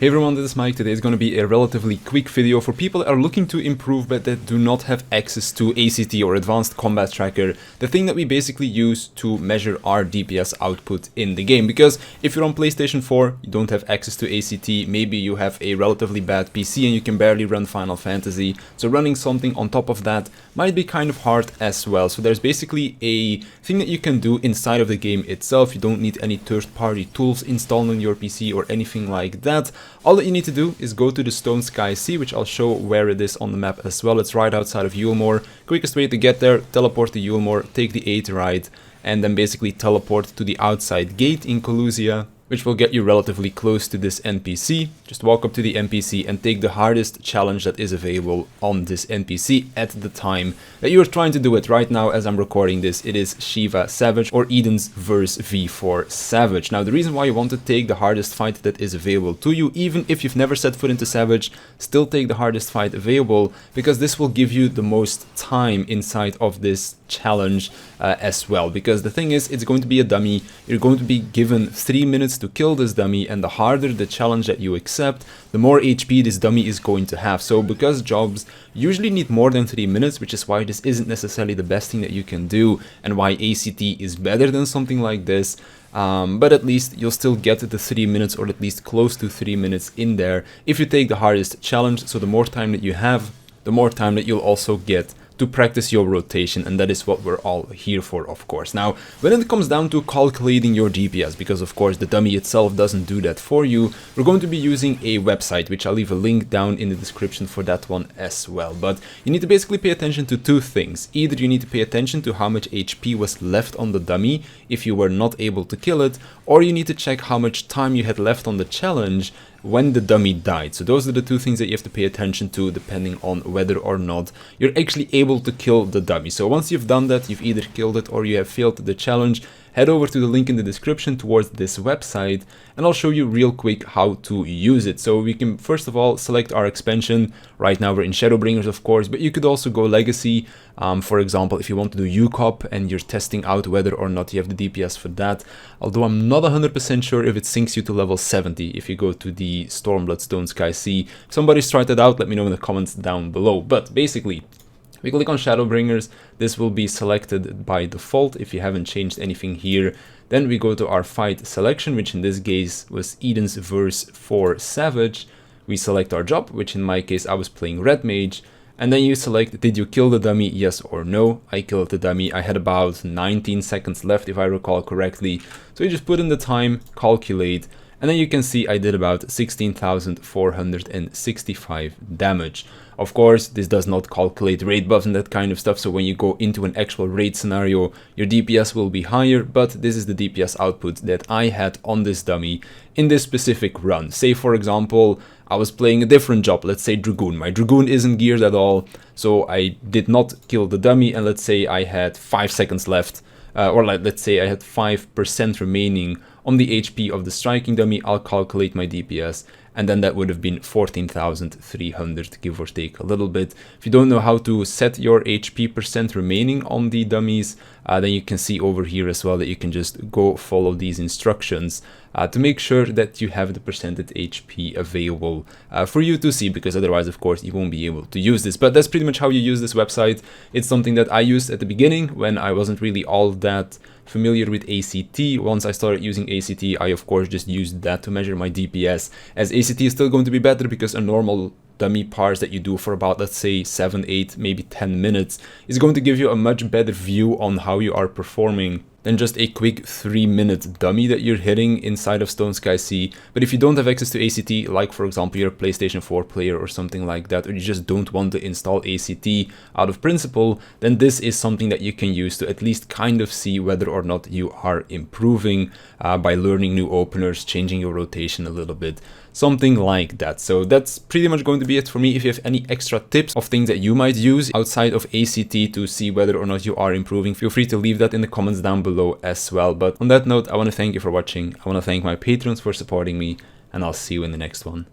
Hey everyone, this is Mike. Today is going to be a relatively quick video for people that are looking to improve but that do not have access to ACT or Advanced Combat Tracker, the thing that we basically use to measure our DPS output in the game. Because if you're on PlayStation 4, you don't have access to ACT, maybe you have a relatively bad PC and you can barely run Final Fantasy, so running something on top of that might be kind of hard as well. So there's basically a thing that you can do inside of the game itself. You don't need any third-party tools installed on your PC or anything like that. All that you need to do is go to the Stone Sky Sea, which I'll show where it is on the map as well. It's right outside of Yulmore. Quickest way to get there, teleport to Yulmore, take the 8 ride, and then basically teleport to the outside gate in Colusia, which will get you relatively close to this NPC. Just walk up to the NPC and take the hardest challenge that is available on this NPC at the time that you are trying to do it. Right now, as I'm recording this, it is Shiva Savage or Eden's Verse V4 Savage. Now, the reason why you want to take the hardest fight that is available to you, even if you've never set foot into Savage, still take the hardest fight available, because this will give you the most time inside of this challenge as well. Because the thing is, it's going to be a dummy. You're going to be given 3 minutes to kill this dummy, and the harder the challenge that you accept, the more HP this dummy is going to have. So because jobs usually need more than 3 minutes, which is why this isn't necessarily the best thing that you can do, and why ACT is better than something like this, but at least you'll still get the 3 minutes, or at least close to 3 minutes in there if you take the hardest challenge. So the more time that you have, the more time that you'll also get to practice your rotation, and that is what we're all here for, of course. Now, when it comes down to calculating your DPS, because of course the dummy itself doesn't do that for you, we're going to be using a website, which I'll leave a link down in the description for that one as well. But you need to basically pay attention to two things. Either you need to pay attention to how much HP was left on the dummy if you were not able to kill it, or you need to check how much time you had left on the challenge when the dummy died. So those are the two things that you have to pay attention to, depending on whether or not you're actually able to kill the dummy. So once you've done that, you've either killed it or you have failed the challenge, head over to the link in the description towards this website, and I'll show you real quick how to use it. So we can first of all select our expansion. Right now we're in Shadowbringers, of course, but you could also go Legacy. For example, if you want to do UCOP and you're testing out whether or not you have the DPS for that, although I'm not 100% sure if it syncs you to level 70 if you go to the Stormblood Stone Sky Sea. If somebody's tried that out, let me know in the comments down below. But basically, we click on Shadowbringers. This will be selected by default if you haven't changed anything here. Then we go to our fight selection, which in this case was Eden's Verse 4 Savage. We select our job, which in my case I was playing Red Mage. And then you select, did you kill the dummy, yes or no. I killed the dummy. I had about 19 seconds left if I recall correctly. So you just put in the time, calculate, and then you can see I did about 16,465 damage. Of course, this does not calculate raid buffs and that kind of stuff, so when you go into an actual raid scenario, your DPS will be higher, but this is the DPS output that I had on this dummy in this specific run. Say, for example, I was playing a different job, let's say Dragoon. My Dragoon isn't geared at all, so I did not kill the dummy, and let's say I had 5 seconds left, or let's say I had 5% remaining on the HP of the striking dummy. I'll calculate my DPS, and then that would have been 14,300, give or take a little bit. If you don't know how to set your HP percent remaining on the dummies, then you can see over here as well that you can just go follow these instructions to make sure that you have the percentage HP available for you to see, because otherwise, of course, you won't be able to use this. But that's pretty much how you use this website. It's something that I used at the beginning when I wasn't really all that familiar with ACT. Once I started using ACT, I of course just used that to measure my DPS, as ACT is still going to be better because a normal dummy parse that you do for about, let's say, 7, 8, maybe 10 minutes is going to give you a much better view on how you are performing than just a quick 3-minute dummy that you're hitting inside of Stone Sky Sea. But if you don't have access to ACT, like for example you're a PlayStation 4 player or something like that, or you just don't want to install ACT out of principle, then this is something that you can use to at least kind of see whether or not you are improving by learning new openers, changing your rotation a little bit, something like that. So that's pretty much going to be it for me. If you have any extra tips of things that you might use outside of ACT to see whether or not you are improving, feel free to leave that in the comments down below as well. But on that note, I want to thank you for watching. I want to thank my patrons for supporting me, and I'll see you in the next one.